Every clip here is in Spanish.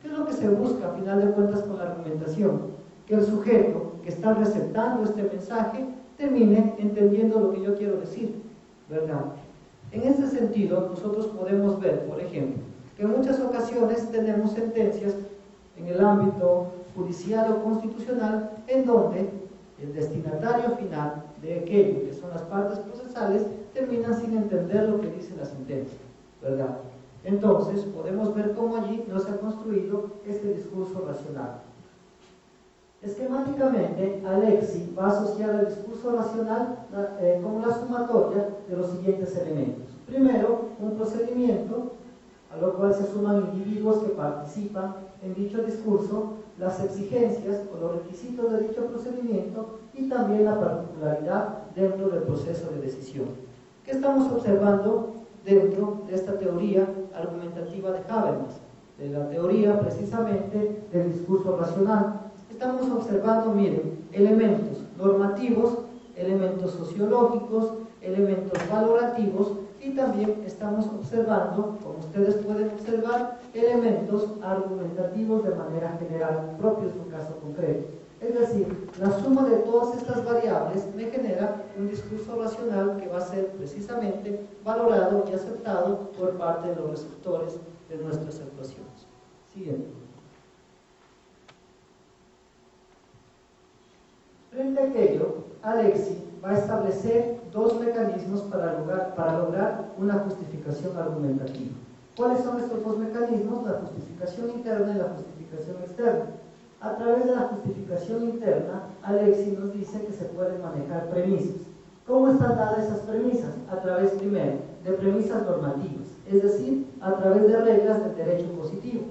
¿Qué es lo que se busca a final de cuentas con la argumentación? Que el sujeto que está receptando este mensaje termine entendiendo lo que yo quiero decir, ¿verdad? En este sentido, nosotros podemos ver, por ejemplo, que en muchas ocasiones tenemos sentencias en el ámbito judicial o constitucional en donde el destinatario final de aquello que son las partes procesales terminan sin entender lo que dice la sentencia, ¿verdad? Entonces, podemos ver cómo allí no se ha construido este discurso racional. Esquemáticamente, Alexis va a asociar el discurso racional como la sumatoria de los siguientes elementos. Primero, un procedimiento, a lo cual se suman individuos que participan en dicho discurso, las exigencias o los requisitos de dicho procedimiento y también la particularidad dentro del proceso de decisión. ¿Qué estamos observando dentro de esta teoría argumentativa de Habermas? De la teoría precisamente del discurso racional. Estamos observando, miren, elementos normativos, elementos sociológicos, elementos valorativos y también estamos observando, como ustedes pueden observar, elementos argumentativos de manera general, propios de un caso concreto. Es decir, la suma de todas estas variables me genera un discurso racional que va a ser precisamente valorado y aceptado por parte de los receptores de nuestras actuaciones. Siguiente. Frente a aquello, Alexis va a establecer dos mecanismos para lograr una justificación argumentativa. ¿Cuáles son estos dos mecanismos? La justificación interna y la justificación externa. A través de la justificación interna, Alexis nos dice que se pueden manejar premisas. ¿Cómo están dadas esas premisas? A través, primero, de premisas normativas, es decir, a través de reglas del derecho positivo.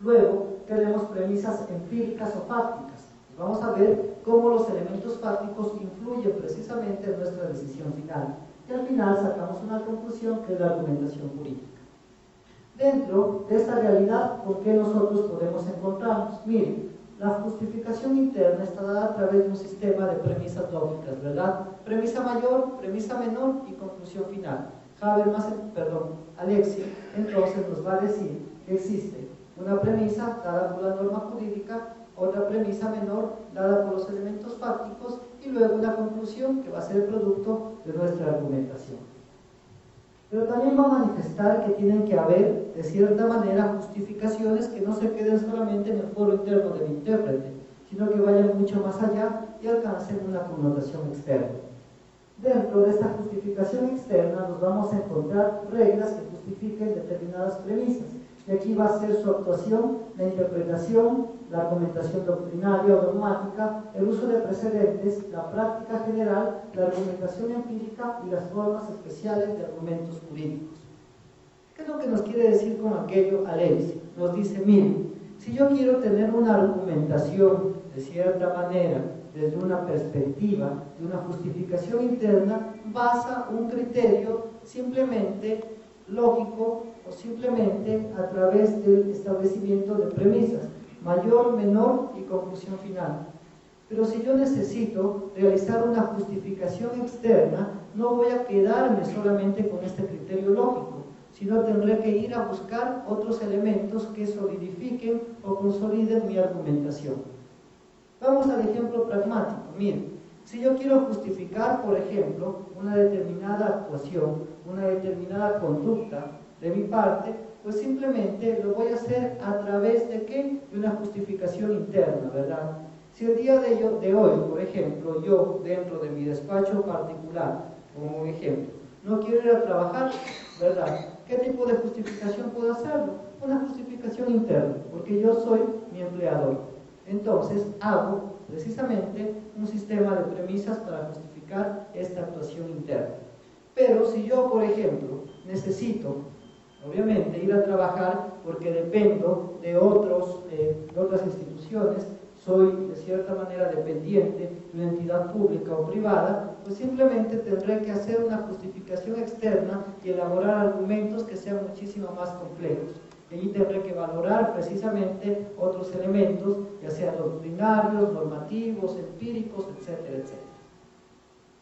Luego, tenemos premisas empíricas o fácticas. Vamos a ver cómo los elementos fácticos influyen precisamente en nuestra decisión final. Y al final sacamos una conclusión que es la argumentación jurídica. Dentro de esta realidad, ¿con qué nosotros podemos encontrarnos? Miren, la justificación interna está dada a través de un sistema de premisas lógicas, ¿verdad? Premisa mayor, premisa menor y conclusión final. Alexis, entonces nos va a decir que existe una premisa dada por la norma jurídica, otra premisa menor dada por los elementos fácticos y luego una conclusión que va a ser el producto de nuestra argumentación. Pero también va a manifestar que tienen que haber, de cierta manera, justificaciones que no se queden solamente en el foro interno del intérprete, sino que vayan mucho más allá y alcancen una connotación externa. Dentro de esta justificación externa nos vamos a encontrar reglas que justifiquen determinadas premisas. Y aquí va a ser su actuación, la interpretación, la argumentación doctrinaria o dogmática, el uso de precedentes, la práctica general, la argumentación empírica y las formas especiales de argumentos jurídicos. ¿Qué es lo que nos quiere decir con aquello Alexis? Nos dice, miren, si yo quiero tener una argumentación de cierta manera, desde una perspectiva, de una justificación interna, basa un criterio simplemente lógico o simplemente a través del establecimiento de premisas, mayor, menor y conclusión final. Pero si yo necesito realizar una justificación externa, no voy a quedarme solamente con este criterio lógico, sino tendré que ir a buscar otros elementos que solidifiquen o consoliden mi argumentación. Vamos al ejemplo pragmático. Miren, si yo quiero justificar, por ejemplo, una determinada actuación, una determinada conducta de mi parte, pues simplemente lo voy a hacer a través de ¿qué? De una justificación interna, ¿verdad? Si el día de hoy, por ejemplo, yo dentro de mi despacho particular, como un ejemplo, no quiero ir a trabajar, ¿verdad? ¿Qué tipo de justificación puedo hacerlo? Una justificación interna, porque yo soy mi empleador. Entonces hago precisamente un sistema de premisas para justificar esta actuación interna. Pero si yo, por ejemplo, necesito, obviamente, ir a trabajar porque dependo de otras instituciones, soy de cierta manera dependiente de una entidad pública o privada, pues simplemente tendré que hacer una justificación externa y elaborar argumentos que sean muchísimo más complejos. Y allí tendré que valorar precisamente otros elementos, ya sean doctrinarios, normativos, empíricos, etcétera, etcétera.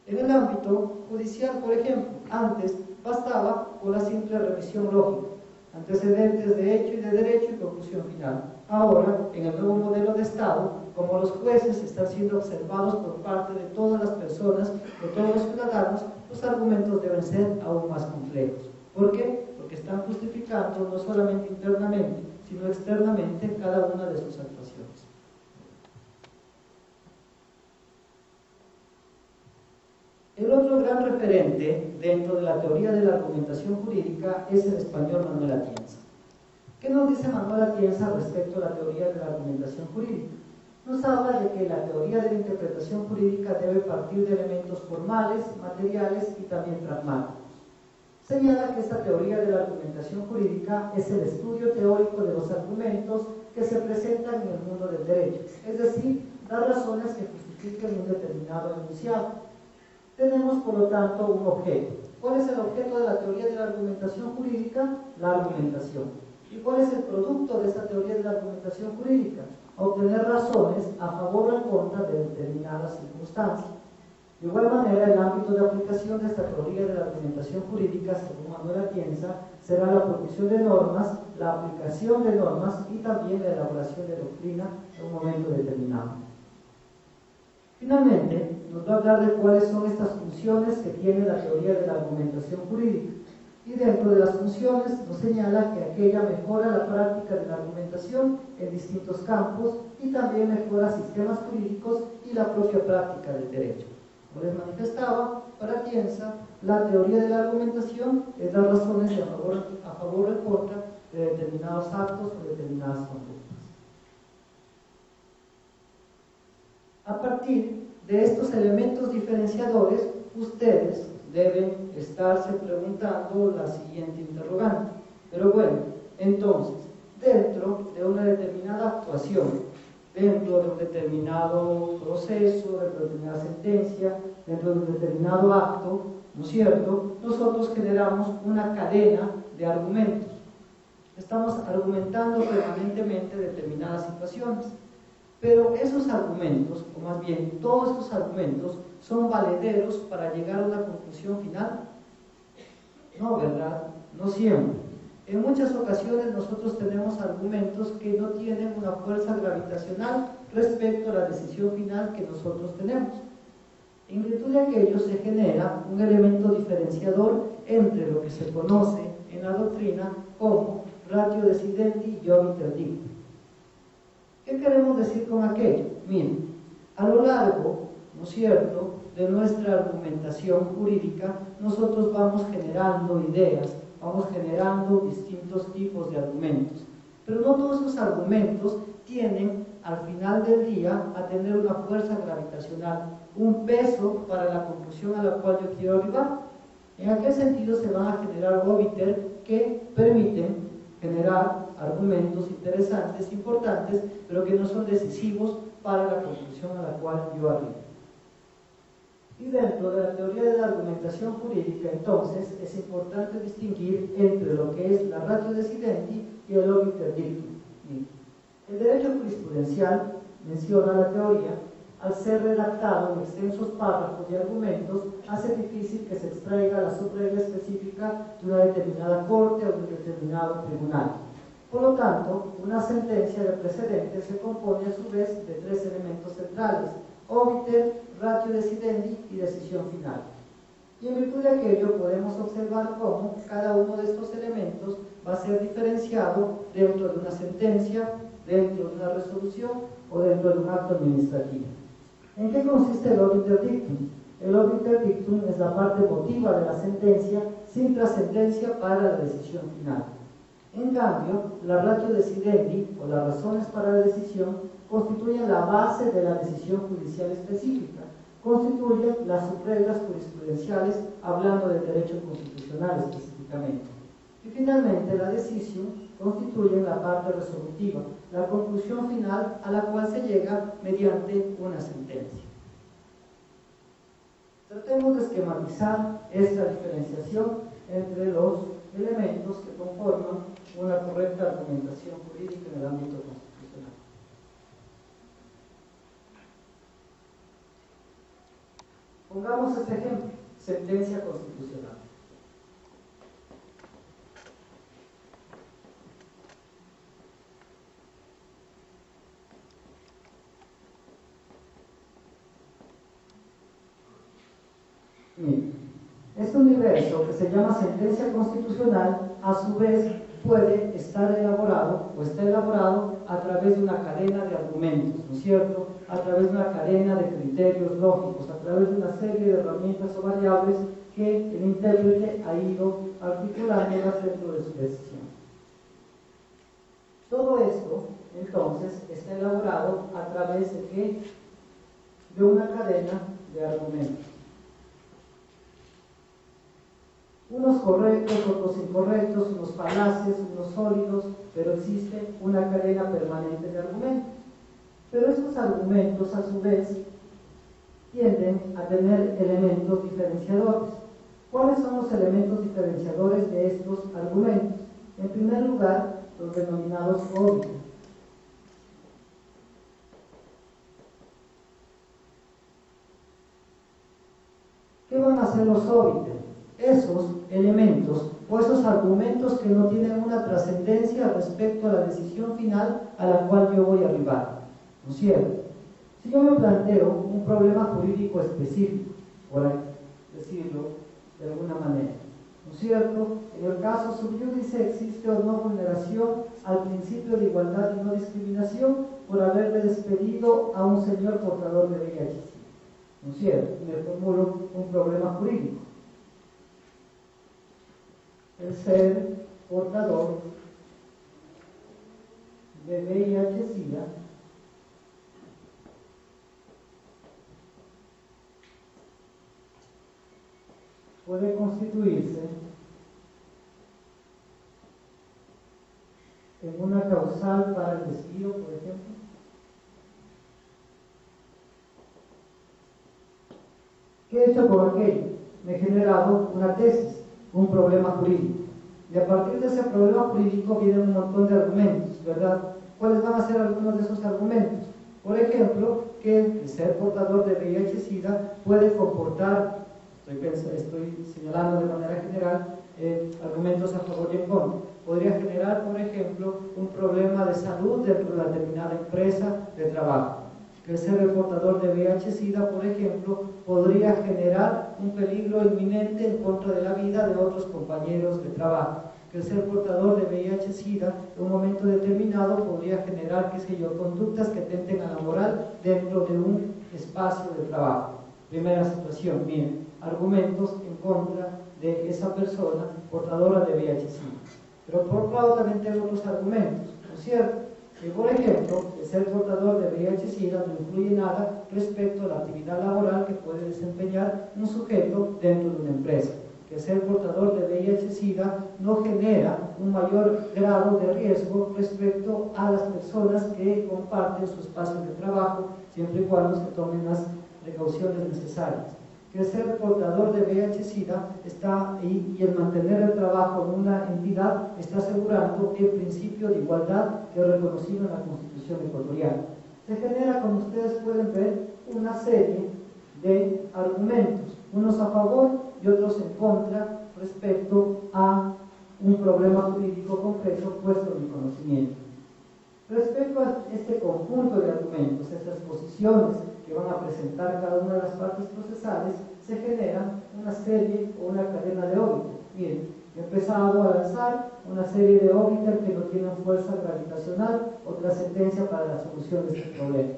En el ámbito judicial, por ejemplo, antes bastaba con la simple revisión lógica, antecedentes de hecho y de derecho y conclusión final. final. Ahora, en el nuevo modelo de Estado, como los jueces están siendo observados por parte de todas las personas, de todos los ciudadanos, los argumentos deben ser aún más complejos. ¿Por qué? Porque están justificando no solamente internamente, sino externamente cada una de sus actuaciones. El otro gran referente dentro de la teoría de la argumentación jurídica es el español Manuel Atienza. ¿Qué nos dice Manuel Atienza respecto a la teoría de la argumentación jurídica? Nos habla de que la teoría de la interpretación jurídica debe partir de elementos formales, materiales y también pragmáticos. Señala que esta teoría de la argumentación jurídica es el estudio teórico de los argumentos que se presentan en el mundo del derecho, es decir, las razones que justifiquen un determinado enunciado. Tenemos, por lo tanto, un objeto. ¿Cuál es el objeto de la teoría de la argumentación jurídica? La argumentación. ¿Y cuál es el producto de esta teoría de la argumentación jurídica? Obtener razones a favor o en contra de determinadas circunstancias. De igual manera, el ámbito de aplicación de esta teoría de la argumentación jurídica, según Manuel Atienza, será la producción de normas, la aplicación de normas y también la elaboración de doctrina en un momento determinado. Finalmente, nos va a hablar de cuáles son estas funciones que tiene la teoría de la argumentación jurídica. Y dentro de las funciones nos señala que aquella mejora la práctica de la argumentación en distintos campos y también mejora sistemas jurídicos y la propia práctica del derecho. Como les manifestaba, para Atienza, la teoría de la argumentación es dar razones a favor o en contra de determinados actos o determinadas conductas. A partir de estos elementos diferenciadores, ustedes deben estarse preguntando la siguiente interrogante. Pero bueno, entonces, dentro de una determinada actuación, dentro de un determinado proceso, dentro de una determinada sentencia, dentro de un determinado acto, ¿no es cierto?, nosotros generamos una cadena de argumentos. Estamos argumentando permanentemente determinadas situaciones. Pero esos argumentos, o más bien todos esos argumentos, ¿son valederos para llegar a una conclusión final? No, ¿verdad? No siempre. En muchas ocasiones nosotros tenemos argumentos que no tienen una fuerza gravitacional respecto a la decisión final que nosotros tenemos. En virtud de aquello se genera un elemento diferenciador entre lo que se conoce en la doctrina como ratio decidendi y obiter dictum. ¿Qué queremos decir con aquello? Miren, a lo largo, ¿no es cierto?, de nuestra argumentación jurídica, nosotros vamos generando ideas, vamos generando distintos tipos de argumentos. Pero no todos esos argumentos tienen, al final del día, a tener una fuerza gravitacional, un peso para la conclusión a la cual yo quiero arribar. En aquel sentido se van a generar obiter que permiten generar argumentos interesantes, importantes, pero que no son decisivos para la conclusión a la cual yo arribo. Y dentro de la teoría de la argumentación jurídica, entonces, es importante distinguir entre lo que es la ratio decidendi y el obiter dictum. El derecho jurisprudencial menciona la teoría, al ser redactado en extensos párrafos y argumentos, hace difícil que se extraiga la subregla específica de una determinada corte o de un determinado tribunal. Por lo tanto, una sentencia de precedente se compone a su vez de tres elementos centrales: obiter, ratio decidendi y decisión final. Y en virtud de aquello podemos observar cómo cada uno de estos elementos va a ser diferenciado dentro de una sentencia, dentro de una resolución o dentro de un acto administrativo. ¿En qué consiste el obiter dictum? El obiter dictum es la parte emotiva de la sentencia sin trascendencia para la decisión final. En cambio, la ratio decidendi, o las razones para la decisión, constituyen la base de la decisión judicial específica, constituyen las subreglas jurisprudenciales, hablando de derecho constitucional específicamente. Y finalmente, la decisión constituye la parte resolutiva, la conclusión final a la cual se llega mediante una sentencia. Tratemos de esquematizar esta diferenciación entre los elementos que conforman una correcta argumentación jurídica en el ámbito constitucional. Pongamos este ejemplo: sentencia constitucional. Miren, este universo que se llama sentencia constitucional, a su vez, puede estar elaborado o está elaborado a través de una cadena de argumentos, ¿no es cierto? A través de una cadena de criterios lógicos, a través de una serie de herramientas o variables que el intérprete ha ido articulándolas dentro de su decisión. Todo esto, entonces, está elaborado a través de ¿qué? De una cadena de argumentos. Unos correctos, otros incorrectos, unos falaces, unos sólidos, pero existe una cadena permanente de argumentos. Pero estos argumentos, a su vez, tienden a tener elementos diferenciadores. ¿Cuáles son los elementos diferenciadores de estos argumentos? En primer lugar, los denominados óbitos. ¿Qué van a hacer los óbitos? Esos elementos o esos argumentos que no tienen una trascendencia respecto a la decisión final a la cual yo voy a arribar, ¿no es cierto? Si yo me planteo un problema jurídico específico, por decirlo de alguna manera, ¿no es cierto? En el caso sub iudice existe o no vulneración al principio de igualdad y no discriminación por haberle despedido a un señor portador de VIH, ¿no es cierto? Y me formulo un problema jurídico. El ser portador de VIH-Sida puede constituirse en una causal para el despido, por ejemplo. ¿Qué he hecho con aquello? Me he generado una tesis, un problema jurídico. Y a partir de ese problema jurídico vienen un montón de argumentos, ¿verdad? ¿Cuáles van a ser algunos de esos argumentos? Por ejemplo, que el ser portador de VIH-Sida puede comportar, estoy señalando de manera general, argumentos a favor y en contra. Podría generar, por ejemplo, un problema de salud dentro de la determinada empresa de trabajo. Que el ser portador de VIH-Sida, por ejemplo, podría generar un peligro inminente en contra de la vida de otros compañeros de trabajo. Que el ser portador de VIH-Sida en un momento determinado podría generar, qué sé yo, conductas que atenten a la moral dentro de un espacio de trabajo. Primera situación, miren, argumentos en contra de esa persona portadora de VIH-Sida. Pero por otro lado también tengo otros argumentos, ¿no es cierto? Que, por ejemplo, el ser portador de VIH-Sida no influye nada respecto a la actividad laboral que puede desempeñar un sujeto dentro de una empresa. Que el ser portador de VIH-Sida no genera un mayor grado de riesgo respecto a las personas que comparten su espacio de trabajo, siempre y cuando se tomen las precauciones necesarias. Que el ser portador de VIH-Sida está ahí y el mantener el trabajo en una entidad está asegurando el principio de igualdad que es reconocido en la Constitución ecuatoriana. Se genera, como ustedes pueden ver, una serie de argumentos, unos a favor y otros en contra respecto a un problema jurídico concreto puesto en mi conocimiento. Respecto a este conjunto de argumentos, estas posiciones que van a presentar cada una de las partes procesales, se genera una serie o una cadena de óbitos. Miren, he empezado a lanzar una serie de óbitos que no tienen fuerza gravitacional o trascendencia para la solución de este problema.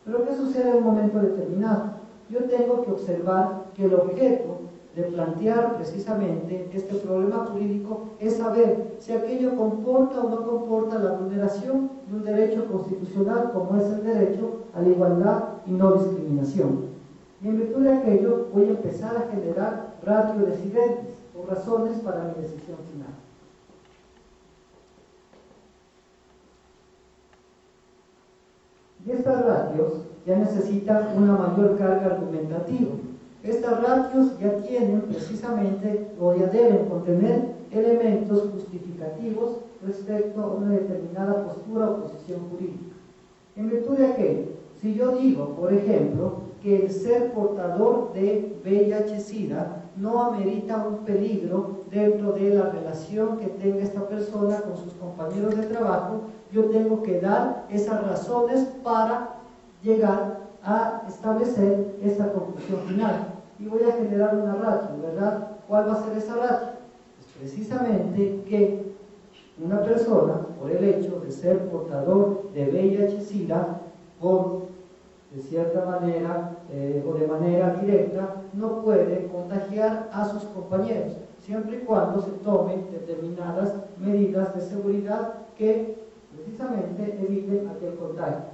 Pero ¿qué sucede en un momento determinado? Yo tengo que observar que el objeto de plantear precisamente este problema jurídico es saber si aquello comporta o no comporta la vulneración de un derecho constitucional como es el derecho a la igualdad y no discriminación. Y en virtud de aquello voy a empezar a generar ratio decidentes o razones para mi decisión final. Y estas ratios ya necesitan una mayor carga argumentativa. Estas ratios ya tienen precisamente o ya deben contener elementos justificativos respecto a una determinada postura o posición jurídica. En virtud de que, si yo digo, por ejemplo, que el ser portador de VIH-Sida no amerita un peligro dentro de la relación que tenga esta persona con sus compañeros de trabajo, yo tengo que dar esas razones para llegar a establecer esta conclusión final. y voy a generar una ratio, ¿verdad? ¿Cuál va a ser esa ratio? Pues precisamente que una persona, por el hecho de ser portador de VIH-Sida, de cierta manera o de manera directa, no puede contagiar a sus compañeros, siempre y cuando se tomen determinadas medidas de seguridad que precisamente eviten aquel contagio.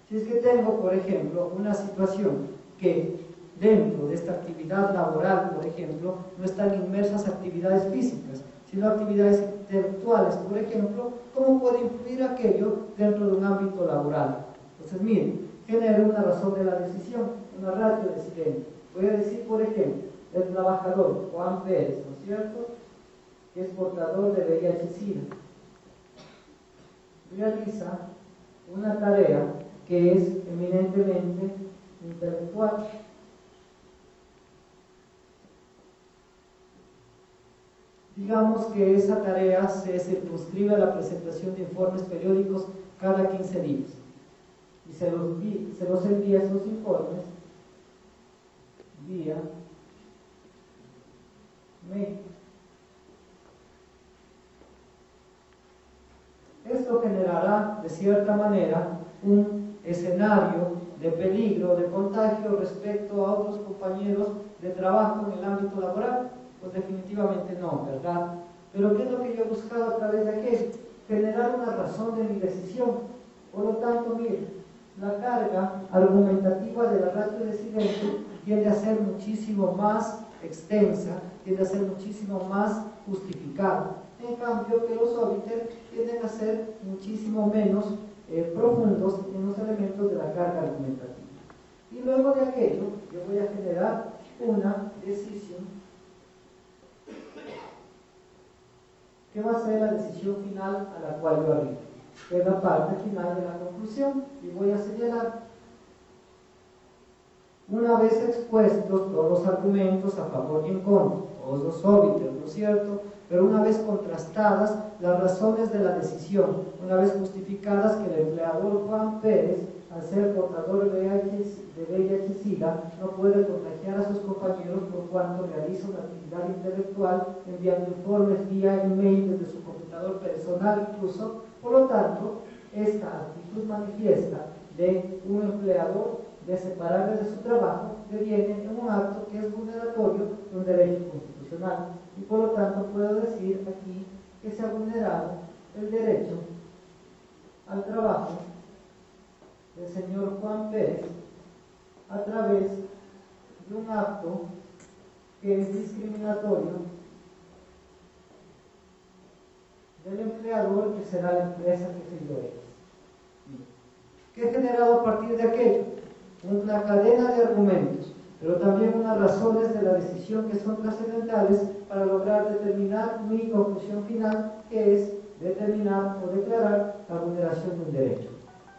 Si es que tengo, por ejemplo, una situación que dentro de esta actividad laboral, por ejemplo, no están inmersas actividades físicas, sino actividades intelectuales, por ejemplo, ¿cómo puede influir aquello dentro de un ámbito laboral? Entonces, miren, genera una razón de la decisión, una ratio decidente. Voy a decir, por ejemplo, el trabajador Juan Pérez, ¿no es cierto?, que es portador de VIH-Sida, realiza una tarea que es eminentemente intelectual. Digamos que esa tarea se circunscribe a la presentación de informes periódicos cada 15 días. Y se los envía esos informes vía mail. Esto generará, de cierta manera, un escenario de peligro, de contagio respecto a otros compañeros de trabajo en el ámbito laboral. Pues definitivamente no, ¿verdad? Pero ¿qué es lo que yo he buscado a través de aquello? Generar una razón de mi decisión. Por lo tanto, miren, la carga argumentativa de la ratio decidente tiende a ser muchísimo más extensa, tiende a ser muchísimo más justificada. En cambio, que los óbiter tienden a ser muchísimo menos profundos en los elementos de la carga argumentativa. Y luego de aquello, yo voy a generar una decisión que va a ser la decisión final a la cual yo arribo. Es la parte final de la conclusión y voy a señalar. Una vez expuestos todos los argumentos a favor y en contra, todos los óbitos, ¿no es cierto?, pero una vez contrastadas las razones de la decisión, una vez justificadas que el empleador Juan Pérez, al ser portador de VIH-Sida, no puede contagiar a sus compañeros por cuanto realiza una actividad intelectual enviando informes vía email desde su computador personal incluso. Por lo tanto, esta actitud manifiesta de un empleador de separarle de su trabajo deviene en un acto que es vulneratorio de un derecho constitucional. Y por lo tanto puedo decir aquí que se ha vulnerado el derecho al trabajo del señor Juan Pérez a través de un acto que es discriminatorio del empleador, que será la empresa que se lo es. ¿Qué he generado a partir de aquello? Una cadena de argumentos, pero también unas razones de la decisión que son trascendentales para lograr determinar mi conclusión final, que es determinar o declarar la vulneración de un derecho.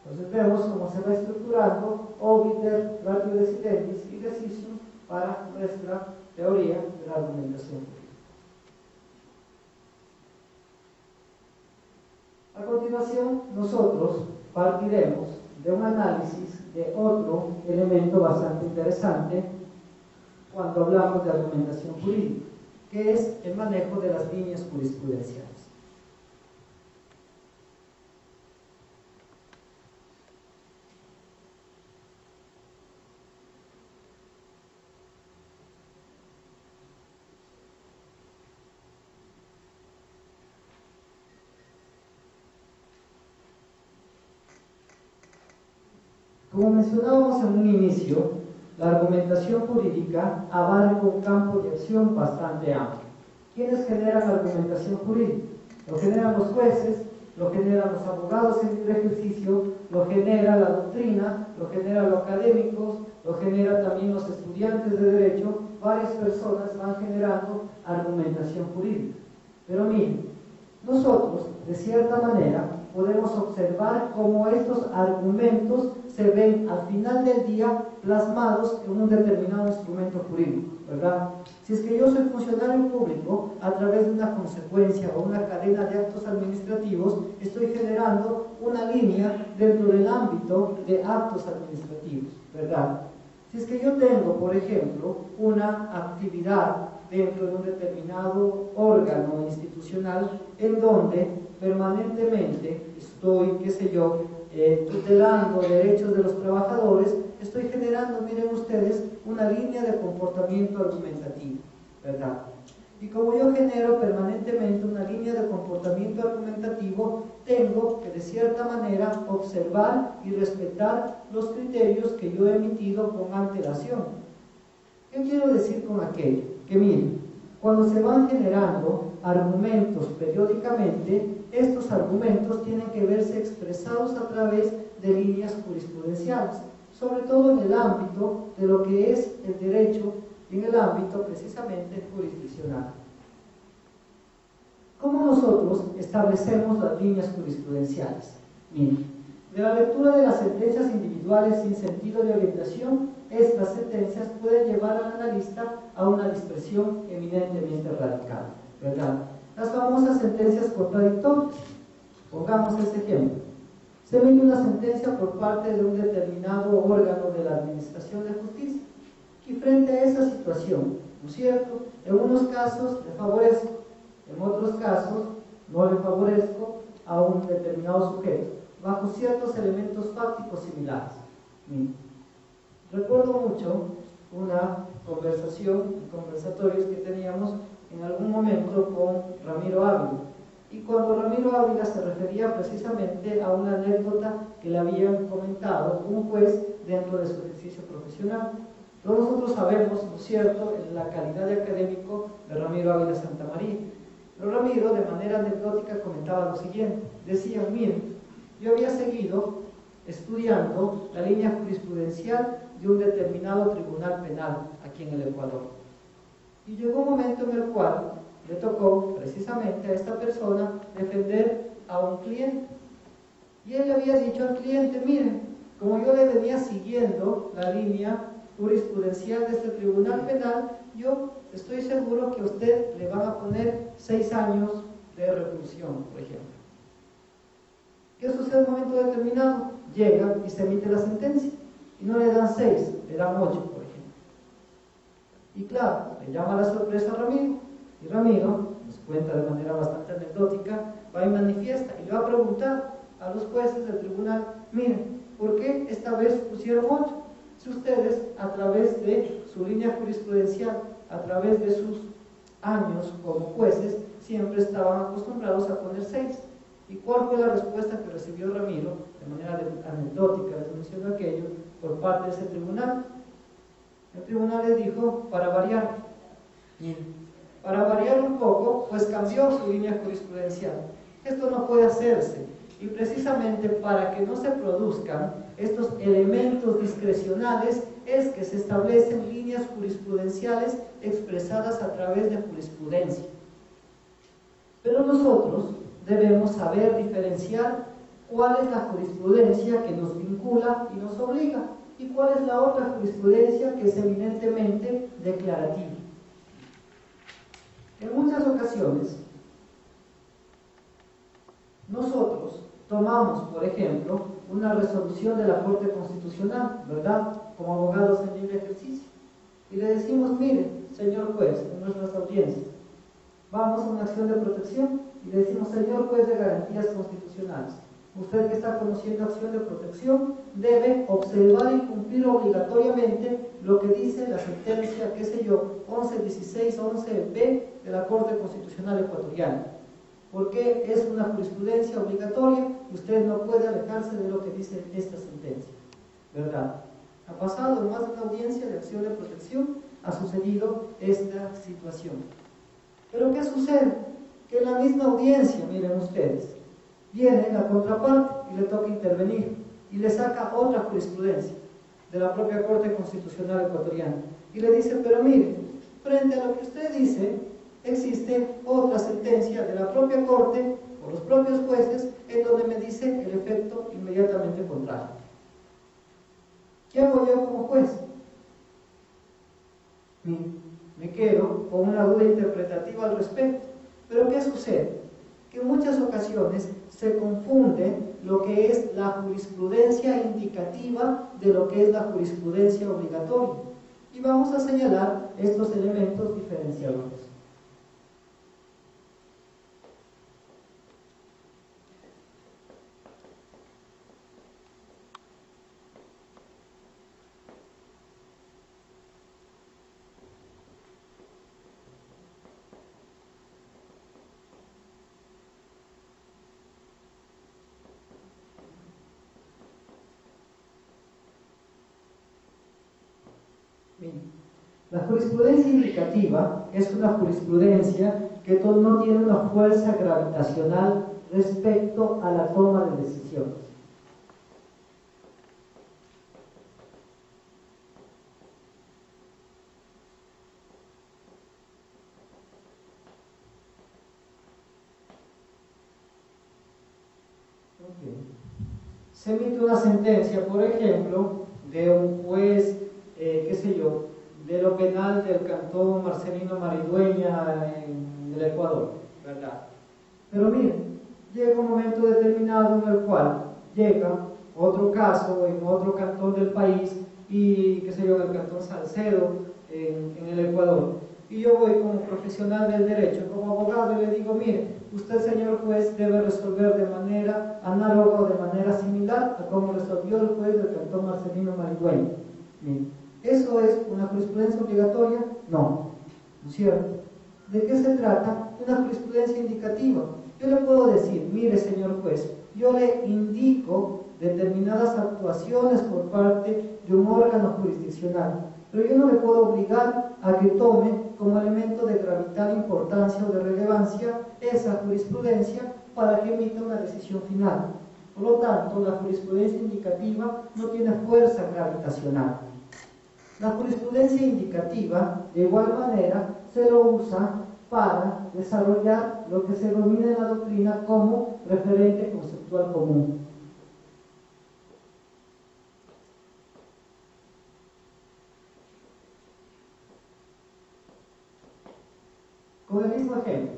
Entonces vemos cómo se va estructurando obiter, ratio decidendis y decisum para nuestra teoría de la argumentación jurídica. A continuación, nosotros partiremos de un análisis de otro elemento bastante interesante cuando hablamos de argumentación jurídica, que es el manejo de las líneas jurisprudenciales. Como mencionábamos en un inicio, la argumentación jurídica abarca un campo de acción bastante amplio. ¿Quiénes generan argumentación jurídica? Lo generan los jueces, lo generan los abogados en libre ejercicio, lo genera la doctrina, lo generan los académicos, lo generan también los estudiantes de derecho. Varias personas van generando argumentación jurídica. Pero miren, nosotros, de cierta manera, podemos observar cómo estos argumentos se ven al final del día plasmados en un determinado instrumento jurídico, ¿verdad? Si es que yo soy funcionario público, a través de una consecuencia o una cadena de actos administrativos, estoy generando una línea dentro del ámbito de actos administrativos, ¿verdad? Si es que yo tengo, por ejemplo, una actividad dentro de un determinado órgano institucional en donde permanentemente estoy, qué sé yo, tutelando derechos de los trabajadores, estoy generando, miren ustedes, una línea de comportamiento argumentativo, ¿verdad? Y como yo genero permanentemente una línea de comportamiento argumentativo, tengo que de cierta manera observar y respetar los criterios que yo he emitido con antelación. ¿Qué quiero decir con aquello? Que miren, cuando se van generando argumentos periódicamente, estos argumentos tienen que verse expresados a través de líneas jurisprudenciales, sobre todo en el ámbito de lo que es el derecho, en el ámbito precisamente jurisdiccional. ¿Cómo nosotros establecemos las líneas jurisprudenciales? Miren, de la lectura de las sentencias individuales sin sentido de orientación, estas sentencias pueden llevar al analista a una dispersión eminentemente radical, ¿verdad? Las famosas sentencias contradictorias. Pongamos este ejemplo. Se emite una sentencia por parte de un determinado órgano de la Administración de Justicia y frente a esa situación, ¿no es cierto? En unos casos le favorezco, en otros casos no le favorezco a un determinado sujeto, bajo ciertos elementos fácticos similares. Recuerdo mucho una conversatorios que teníamos en algún momento con Ramiro Ávila, y cuando Ramiro Ávila se refería precisamente a una anécdota que le habían comentado un juez dentro de su ejercicio profesional. Todos nosotros sabemos, ¿no es cierto?, la calidad de académico de Ramiro Ávila Santamaría. Pero Ramiro, de manera anecdótica, comentaba lo siguiente. Decía, miren, yo había seguido estudiando la línea jurisprudencial de un determinado tribunal penal aquí en el Ecuador. Y llegó un momento en el cual le tocó precisamente a esta persona defender a un cliente. Y él le había dicho al cliente, miren, como yo le venía siguiendo la línea jurisprudencial de este tribunal penal, yo estoy seguro que a usted le van a poner 6 años de reclusión, por ejemplo. ¿Qué sucede en un momento determinado? Llega y se emite la sentencia, y no le dan 6, le dan 8, por ejemplo. Y claro, le llama la sorpresa a Ramiro, y Ramiro nos cuenta de manera bastante anecdótica, va y manifiesta, y le va a preguntar a los jueces del tribunal, miren, ¿por qué esta vez pusieron 8? Si ustedes, a través de su línea jurisprudencial, a través de sus años como jueces, siempre estaban acostumbrados a poner 6. ¿Y cuál fue la respuesta que recibió Ramiro, de manera anecdótica, les menciono aquello, por parte de ese tribunal? El tribunal le dijo, para variar. Para variar un poco, pues cambió su línea jurisprudencial. Esto no puede hacerse. Y precisamente para que no se produzcan estos elementos discrecionales es que se establecen líneas jurisprudenciales expresadas a través de jurisprudencia. Pero nosotros debemos saber diferenciar cuál es la jurisprudencia que nos vincula y nos obliga y cuál es la otra jurisprudencia que es eminentemente declarativa. En muchas ocasiones, nosotros tomamos, por ejemplo, una resolución de la Corte Constitucional, ¿verdad?, como abogados en libre ejercicio, y le decimos, mire, señor juez, en nuestras audiencias, vamos a una acción de protección, y le decimos, señor juez de garantías constitucionales, usted que está conociendo acción de protección, debe observar y cumplir obligatoriamente lo que dice la sentencia, qué sé yo, 1116-11B de la Corte Constitucional Ecuatoriana, porque es una jurisprudencia obligatoria y usted no puede alejarse de lo que dice esta sentencia, ¿verdad? Ha pasado en más de una audiencia de acción de protección, ha sucedido esta situación. Pero ¿qué sucede? Que en la misma audiencia, miren ustedes, viene la contraparte y le toca intervenir y le saca otra jurisprudencia de la propia Corte Constitucional Ecuatoriana y le dice, pero mire, frente a lo que usted dice, existe otra sentencia de la propia Corte o los propios jueces en donde me dice el efecto inmediatamente contrario. ¿Qué hago yo como juez? Me quedo con una duda interpretativa al respecto. ¿Pero qué sucede? que en muchas ocasiones se confunde lo que es la jurisprudencia indicativa de lo que es la jurisprudencia obligatoria. Y vamos a señalar estos elementos diferenciadores. La jurisprudencia indicativa es una jurisprudencia que no tiene una fuerza gravitacional respecto a la toma de decisiones. Se emite una sentencia, por ejemplo, de un juez, qué sé yo, de lo penal del cantón Marcelino Maridueña en el Ecuador, ¿verdad? Pero miren, llega un momento determinado en el cual llega otro caso en otro cantón del país y, qué sé yo, en el cantón Salcedo, en el Ecuador. Y yo voy como profesional del derecho, como abogado, y le digo, mire, usted, señor juez, debe resolver de manera análoga o de manera similar a como resolvió el juez del cantón Marcelino Maridueña. ¿Eso es una jurisprudencia obligatoria? No, ¿no es cierto? ¿De qué se trata? Una jurisprudencia indicativa. Yo le puedo decir, mire, señor juez, yo le indico determinadas actuaciones por parte de un órgano jurisdiccional, pero yo no le puedo obligar a que tome como elemento de gravital importancia o de relevancia esa jurisprudencia para que emita una decisión final. Por lo tanto, la jurisprudencia indicativa no tiene fuerza gravitacional. La jurisprudencia indicativa, de igual manera, se lo usa para desarrollar lo que se denomina en la doctrina como referente conceptual común. Con el mismo ejemplo,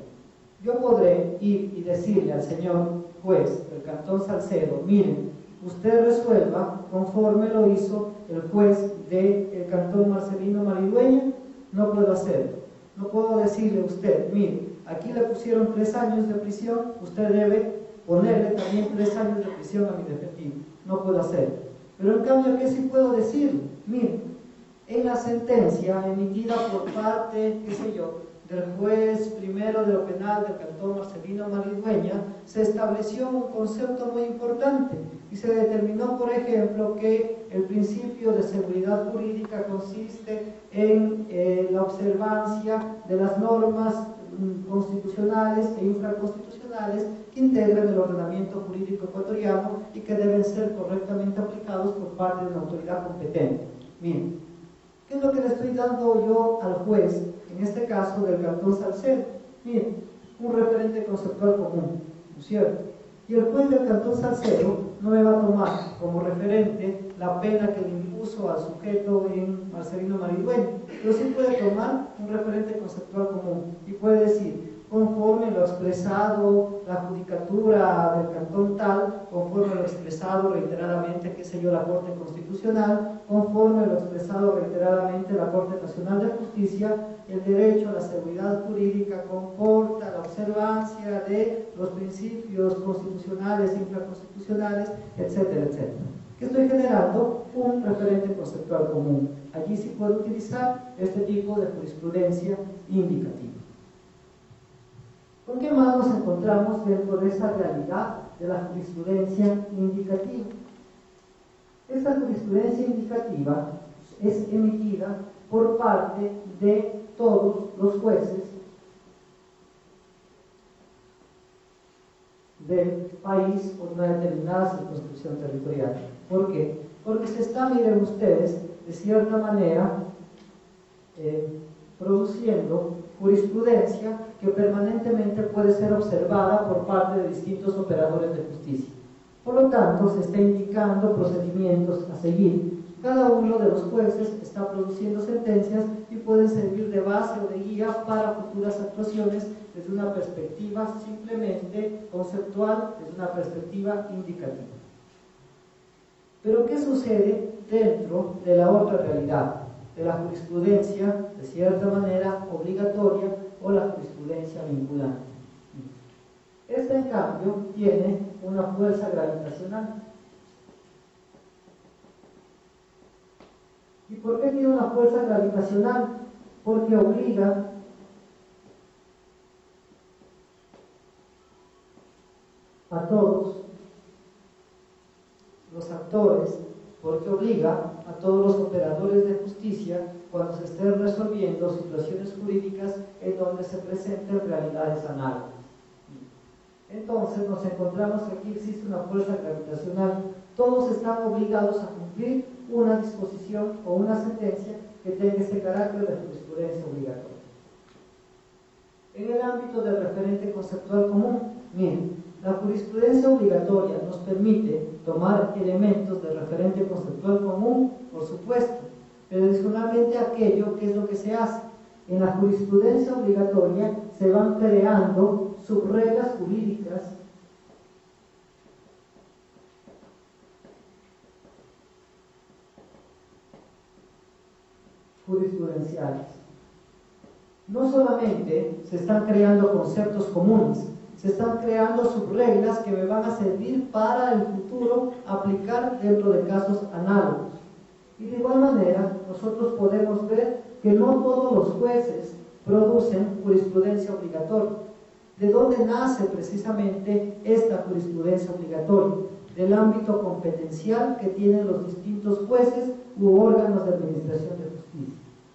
yo podré ir y decirle al señor juez del cantón Salcedo, miren, usted resuelva conforme lo hizo el juez del cantón Marcelino Maridueña. No puedo hacerlo. No puedo decirle a usted, mire, aquí le pusieron 3 años de prisión, usted debe ponerle también 3 años de prisión a mi defendido. No puedo hacerlo. Pero en cambio, ¿qué sí puedo decirle? Mire, en la sentencia emitida por parte, qué sé yo, del juez primero de lo penal del cantón Marcelino Maridueña, se estableció un concepto muy importante y se determinó, por ejemplo, que el principio de seguridad jurídica consiste en la observancia de las normas constitucionales e infraconstitucionales que integran el ordenamiento jurídico ecuatoriano y que deben ser correctamente aplicados por parte de una autoridad competente. Miren, ¿qué es lo que le estoy dando yo al juez, en este caso del cantón Salcedo? Miren, un referente conceptual común, ¿no es cierto? Y el juez del cantón Salcedo no me va a tomar como referente la pena que le impuso al sujeto en Marcelino Maridueña, pero sí puede tomar un referente conceptual común y puede decir, conforme lo expresado la judicatura del cantón tal, conforme lo expresado reiteradamente, qué sé yo, la Corte Constitucional, conforme lo expresado reiteradamente la Corte Nacional de Justicia, el derecho a la seguridad jurídica comporta la observancia de los principios constitucionales, infraconstitucionales, etcétera, etcétera. ¿Qué estoy generando? Un referente conceptual común. Allí sí puedo utilizar este tipo de jurisprudencia indicativa. ¿Con qué más nos encontramos dentro de esa realidad de la jurisprudencia indicativa? Esta jurisprudencia indicativa es emitida por parte de todos los jueces del país por una determinada circunscripción territorial. ¿Por qué? Porque se está, miren ustedes, de cierta manera, produciendo jurisprudencia que permanentemente puede ser observada por parte de distintos operadores de justicia. Por lo tanto, se está indicando procedimientos a seguir. cada uno de los jueces está produciendo sentencias y pueden servir de base o de guía para futuras actuaciones desde una perspectiva simplemente conceptual, desde una perspectiva indicativa. Pero ¿qué sucede dentro de la otra realidad? De la jurisprudencia, de cierta manera, obligatoria o la jurisprudencia vinculante. Esta, en cambio, tiene una fuerza gravitacional. ¿Y por qué tiene una fuerza gravitacional? Porque obliga a todos los actores, porque obliga a todos los operadores de justicia cuando se estén resolviendo situaciones jurídicas en donde se presenten realidades análogas. Entonces nos encontramos que aquí existe una fuerza gravitacional. Todos están obligados a cumplir una disposición o una sentencia que tenga este carácter de jurisprudencia obligatoria. En el ámbito del referente conceptual común, miren, la jurisprudencia obligatoria nos permite tomar elementos del referente conceptual común, por supuesto, pero adicionalmente aquello que es lo que se hace. En la jurisprudencia obligatoria se van creando subreglas jurídicas jurisprudenciales. No solamente se están creando conceptos comunes, se están creando subreglas que me van a servir para el futuro aplicar dentro de casos análogos. Y de igual manera, nosotros podemos ver que no todos los jueces producen jurisprudencia obligatoria. ¿De dónde nace precisamente esta jurisprudencia obligatoria? Del ámbito competencial que tienen los distintos jueces u órganos de administración de justicia.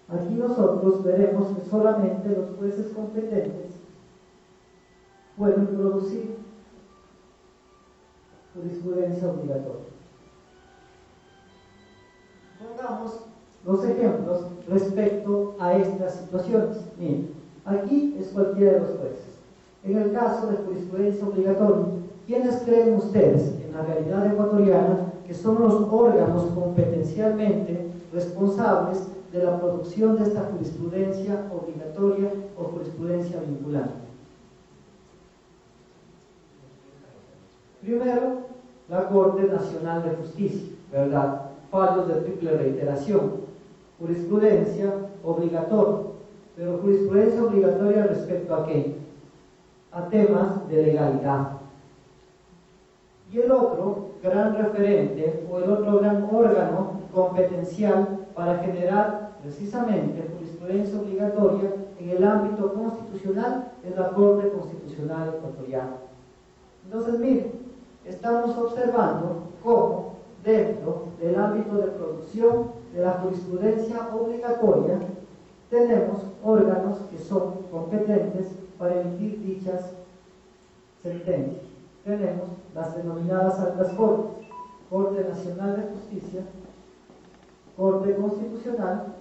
Aquí nosotros veremos que solamente los jueces competentes pueden producir jurisprudencia obligatoria. Pongamos los ejemplos respecto a estas situaciones. Miren, aquí es cualquiera de los jueces. En el caso de jurisprudencia obligatoria, ¿quiénes creen ustedes en la realidad ecuatoriana que son los órganos competencialmente responsables de la producción de esta jurisprudencia obligatoria o jurisprudencia vinculante? Primero, la Corte Nacional de Justicia, ¿verdad? Fallos de triple reiteración, jurisprudencia obligatoria, pero jurisprudencia obligatoria respecto a qué? A temas de legalidad. Y el otro gran referente o el otro gran órgano competencial para generar precisamente jurisprudencia obligatoria en el ámbito constitucional es la Corte Constitucional Ecuatoriana. Entonces, miren, estamos observando cómo dentro del ámbito de producción de la jurisprudencia obligatoria tenemos órganos que son competentes para emitir dichas sentencias. Tenemos las denominadas altas cortes, Corte Nacional de Justicia, Corte Constitucional,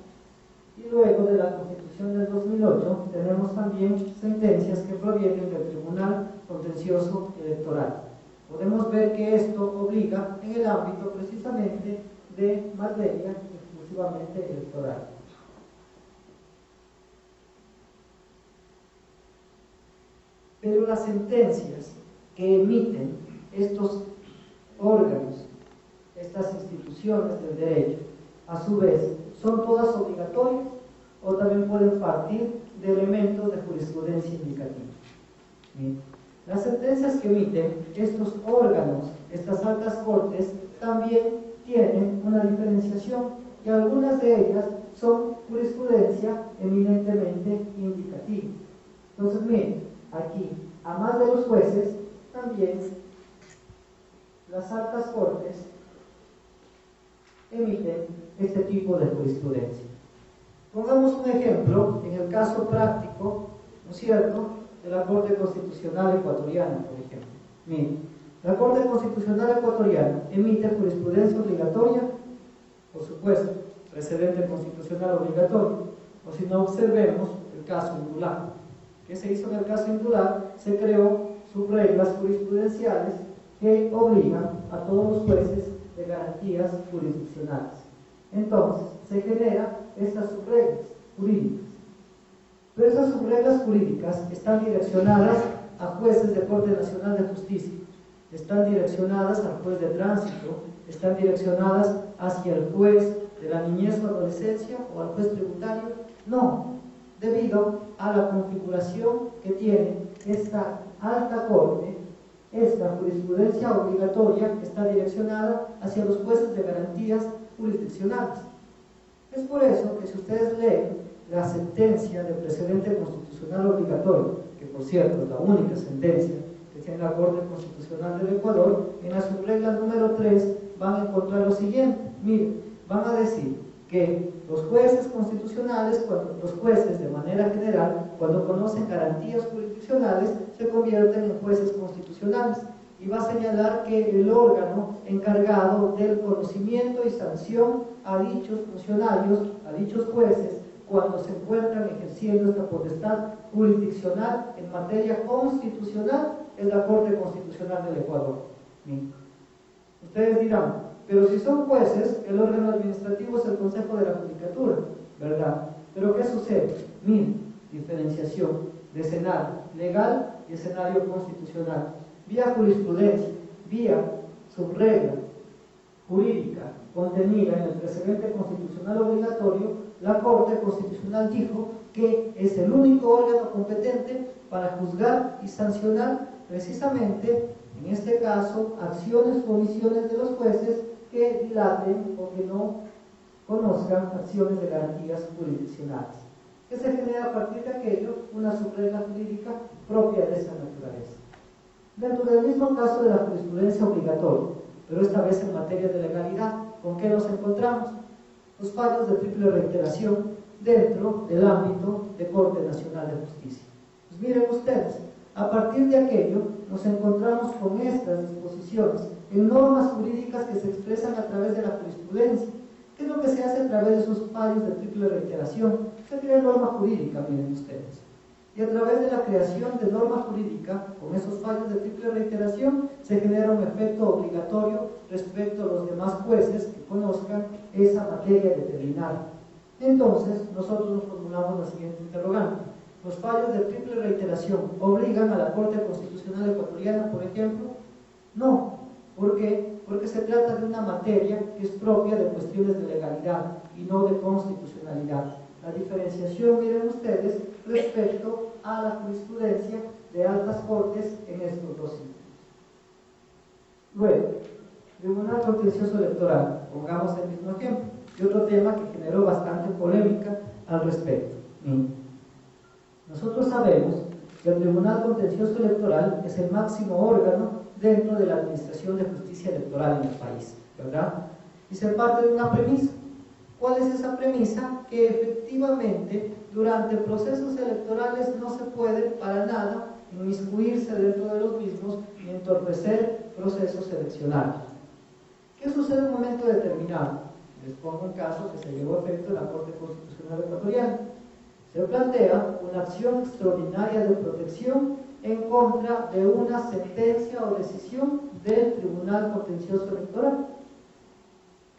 y luego de la Constitución del 2008 tenemos también sentencias que provienen del Tribunal Contencioso Electoral. Podemos ver que esto obliga en el ámbito precisamente de materia exclusivamente electoral. Pero las sentencias que emiten estos órganos, estas instituciones del derecho, a su vez, ¿son todas obligatorias o también pueden partir de elementos de jurisprudencia indicativa? Bien. Las sentencias que emiten estos órganos, estas altas cortes, también tienen una diferenciación y algunas de ellas son jurisprudencia eminentemente indicativa. Entonces, miren, aquí, a más de los jueces, también las altas cortes emiten este tipo de jurisprudencia. Pongamos un ejemplo en el caso práctico, ¿no es cierto?, de la Corte Constitucional Ecuatoriana, por ejemplo. Miren, la Corte Constitucional Ecuatoriana emite jurisprudencia obligatoria, por supuesto, precedente constitucional obligatorio, o si no, observemos el caso Indular. ¿Qué se hizo en el caso Indular? Se creó subreglas jurisprudenciales que obligan a todos los jueces de garantías jurisdiccionales. Entonces, se generan estas subreglas jurídicas. Pero estas subreglas jurídicas están direccionadas a jueces de Corte Nacional de Justicia, están direccionadas al juez de tránsito, están direccionadas hacia el juez de la niñez o adolescencia o al juez tributario. No, debido a la configuración que tiene esta alta corte, esta jurisprudencia obligatoria está direccionada hacia los jueces de garantías jurisdiccionales. Es por eso que si ustedes leen la sentencia de precedente constitucional obligatorio, que por cierto es la única sentencia que tiene la Corte Constitucional del Ecuador, en la subregla número 3 van a encontrar lo siguiente. Miren, van a decir que los jueces constitucionales, los jueces de manera general, cuando conocen garantías jurisdiccionales, se convierten en jueces constitucionales, y va a señalar que el órgano encargado del conocimiento y sanción a dichos funcionarios, a dichos jueces, cuando se encuentran ejerciendo esta potestad jurisdiccional en materia constitucional, es la Corte Constitucional del Ecuador. Bien. Ustedes dirán, pero si son jueces, el órgano administrativo es el Consejo de la Judicatura, ¿verdad? Pero ¿qué sucede? Miren, diferenciación de escenario legal y escenario constitucional. Vía jurisprudencia, vía subregla jurídica contenida en el precedente constitucional obligatorio, la Corte Constitucional dijo que es el único órgano competente para juzgar y sancionar precisamente, en este caso, acciones o omisiones de los jueces que dilaten o que no conozcan acciones de garantías jurisdiccionales. Que se genera a partir de aquello una subregla jurídica propia de esa naturaleza. Dentro del mismo caso de la jurisprudencia obligatoria, pero esta vez en materia de legalidad, ¿con qué nos encontramos? Los fallos de triple reiteración dentro del ámbito de Corte Nacional de Justicia. Pues miren ustedes, a partir de aquello nos encontramos con estas disposiciones en normas jurídicas que se expresan a través de la jurisprudencia. ¿Qué es lo que se hace a través de esos fallos de triple reiteración? Se crea norma jurídica, miren ustedes. Y a través de la creación de norma jurídica, con esos fallos de triple reiteración, se genera un efecto obligatorio respecto a los demás jueces que conozcan esa materia determinada. Entonces, nosotros nos formulamos la siguiente interrogante. ¿Los fallos de triple reiteración obligan a la Corte Constitucional Ecuatoriana, por ejemplo? No. ¿Por qué? Porque se trata de una materia que es propia de cuestiones de legalidad y no de constitucionalidad. La diferenciación, miren ustedes, respecto a la jurisprudencia de altas cortes en estos dos sitios. Luego, Tribunal Contencioso Electoral, pongamos el mismo ejemplo, y otro tema que generó bastante polémica al respecto. Nosotros sabemos que el Tribunal Contencioso Electoral es el máximo órgano dentro de la Administración de Justicia Electoral en el país, ¿verdad? Y se parte de una premisa. ¿Cuál es esa premisa? Que efectivamente durante procesos electorales no se puede para nada inmiscuirse dentro de los mismos ni entorpecer procesos eleccionarios. ¿Qué sucede en un momento determinado? Les pongo un caso que se llevó a efecto en la Corte Constitucional Ecuatoriana. Se plantea una acción extraordinaria de protección en contra de una sentencia o decisión del Tribunal Contencioso Electoral.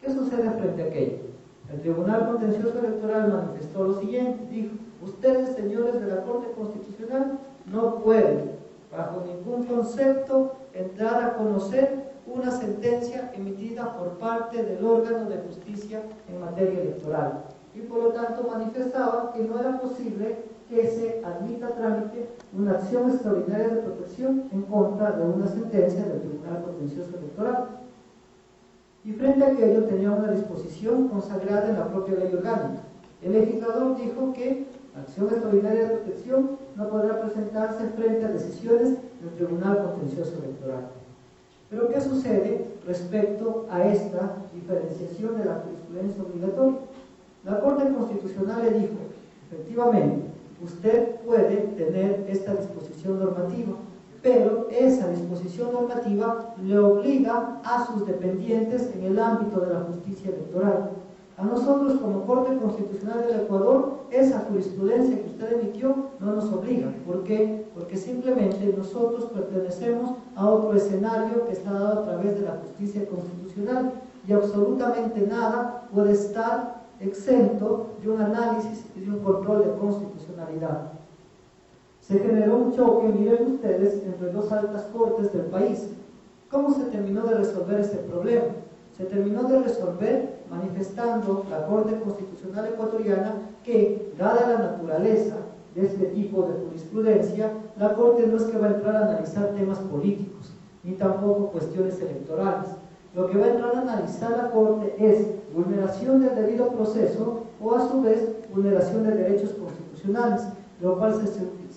¿Qué sucede frente a aquello? El Tribunal Contencioso Electoral manifestó lo siguiente, dijo: ustedes, señores de la Corte Constitucional, no pueden, bajo ningún concepto, entrar a conocer una sentencia emitida por parte del órgano de justicia en materia electoral. Y por lo tanto manifestaba que no era posible que se admita a trámite una acción extraordinaria de protección en contra de una sentencia del Tribunal Contencioso Electoral. Y frente a aquello tenía una disposición consagrada en la propia ley orgánica. El legislador dijo que la acción extraordinaria de protección no podrá presentarse frente a decisiones del Tribunal Contencioso Electoral. Pero ¿qué sucede respecto a esta diferenciación de la jurisprudencia obligatoria? La Corte Constitucional le dijo, efectivamente, usted puede tener esta disposición normativa, pero esa disposición normativa le obliga a sus dependientes en el ámbito de la justicia electoral. A nosotros, como Corte Constitucional del Ecuador, esa jurisprudencia que usted emitió no nos obliga. ¿Por qué? Porque simplemente nosotros pertenecemos a otro escenario que está dado a través de la justicia constitucional. y absolutamente nada puede estar exento de un análisis y de un control de constitucionalidad. Se generó un choque, miren ustedes, entre dos altas cortes del país. ¿Cómo se terminó de resolver este problema? Se terminó de resolver manifestando la Corte Constitucional Ecuatoriana que, dada la naturaleza de este tipo de jurisprudencia, la Corte no es que va a entrar a analizar temas políticos, ni tampoco cuestiones electorales. Lo que va a entrar a analizar la Corte es vulneración del debido proceso o, a su vez, vulneración de derechos constitucionales, lo cual se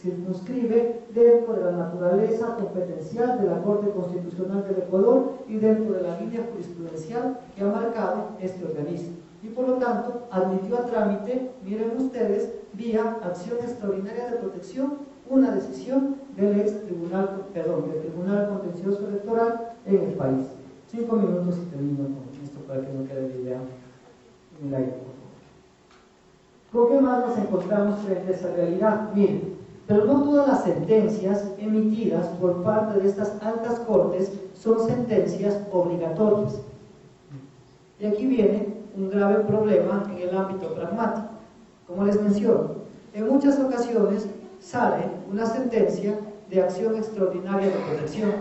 circunscribe dentro de la naturaleza competencial de la Corte Constitucional del Ecuador y dentro de la línea jurisprudencial que ha marcado este organismo. Y por lo tanto, admitió a trámite, miren ustedes, vía acción extraordinaria de protección, una decisión del Tribunal Contencioso Electoral en el país. 5 minutos y termino con esto para que no quede la idea en el aire. ¿Con qué más nos encontramos frente a esa realidad? Miren, pero no todas las sentencias emitidas por parte de estas altas cortes son sentencias obligatorias. Y aquí viene un grave problema en el ámbito pragmático. Como les menciono, en muchas ocasiones sale una sentencia de acción extraordinaria de protección.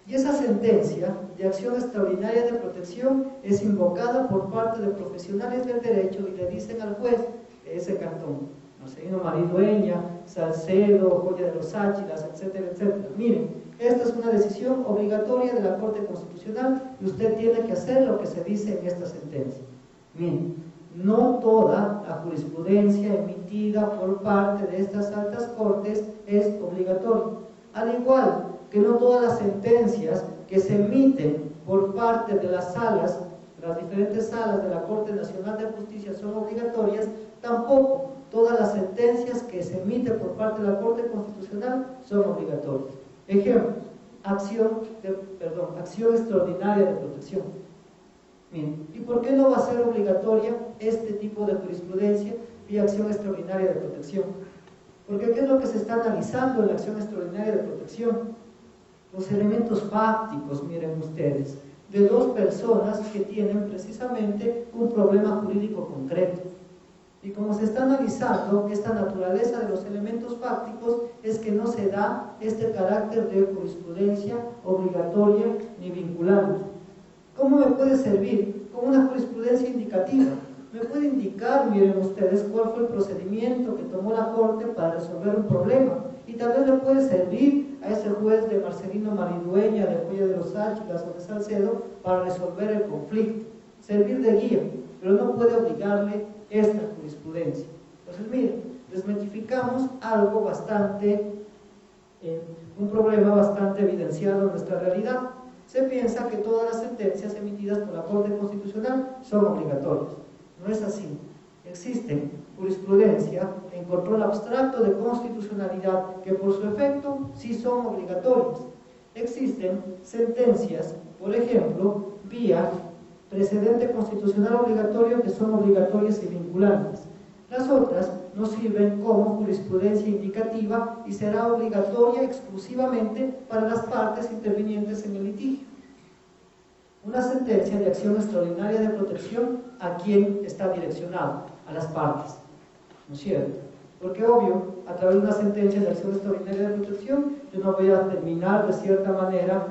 Y esa sentencia de acción extraordinaria de protección es invocada por parte de profesionales del derecho y le dicen al juez de ese cantón, Marcelino Maridueña, Salcedo, Joya de los Áchilas, etcétera, etcétera: miren, esta es una decisión obligatoria de la Corte Constitucional y usted tiene que hacer lo que se dice en esta sentencia. Miren, no toda la jurisprudencia emitida por parte de estas altas cortes es obligatoria, al igual que no todas las sentencias que se emiten por parte de las salas, las diferentes salas de la Corte Nacional de Justicia son obligatorias, tampoco todas las sentencias que se emiten por parte de la Corte Constitucional son obligatorias. Ejemplo, acción extraordinaria de protección. Bien, ¿y por qué no va a ser obligatoria este tipo de jurisprudencia y acción extraordinaria de protección? Porque ¿qué es lo que se está analizando en la acción extraordinaria de protección? Los elementos fácticos, miren ustedes, de dos personas que tienen precisamente un problema jurídico concreto. Y como se está analizando esta naturaleza de los elementos fácticos, es que no se da este carácter de jurisprudencia obligatoria ni vinculante. ¿Cómo me puede servir? Como una jurisprudencia indicativa. Me puede indicar, miren ustedes, cuál fue el procedimiento que tomó la Corte para resolver un problema. Y tal vez le puede servir a ese juez de Marcelino Maridueña, de Joya de los Áchilas o de Salcedo para resolver el conflicto. Servir de guía, pero no puede obligarle esta jurisprudencia. Entonces, miren, desmitificamos algo bastante, un problema bastante evidenciado en nuestra realidad. Se piensa que todas las sentencias emitidas por la Corte Constitucional son obligatorias. No es así. Existen jurisprudencia en control abstracto de constitucionalidad que por su efecto sí son obligatorias. Existen sentencias, por ejemplo, vía precedente constitucional obligatorio, que son obligatorias y vinculantes. Las otras no sirven como jurisprudencia indicativa y será obligatoria exclusivamente para las partes intervinientes en el litigio. Una sentencia de acción extraordinaria de protección, ¿a quién está direccionado? A las partes, ¿no es cierto? Porque obvio, a través de una sentencia de acción extraordinaria de protección, yo no voy a terminar de cierta manera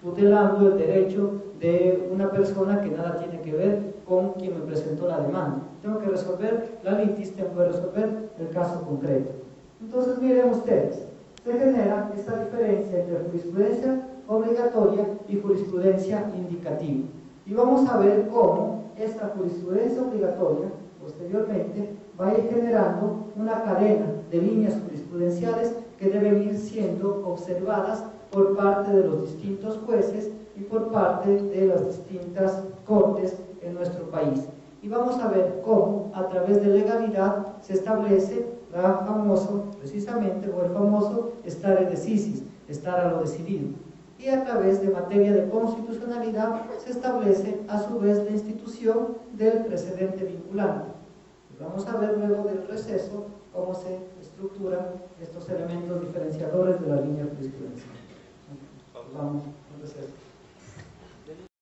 tutelando el derecho de una persona que nada tiene que ver con quien me presentó la demanda. Tengo que resolver la litis, tengo que resolver el caso concreto. Entonces, miren ustedes, se genera esta diferencia entre jurisprudencia obligatoria y jurisprudencia indicativa. Y vamos a ver cómo esta jurisprudencia obligatoria, posteriormente, va a ir generando una cadena de líneas jurisprudenciales que deben ir siendo observadas por parte de los distintos jueces y por parte de las distintas cortes en nuestro país. Y vamos a ver cómo, a través de legalidad, se establece precisamente el famoso stare decisis, estar a lo decidido. Y a través de materia de constitucionalidad se establece a su vez la institución del precedente vinculante. Vamos a ver luego del receso cómo se estructuran estos elementos diferenciadores de la línea jurisprudencial. Vamos al receso.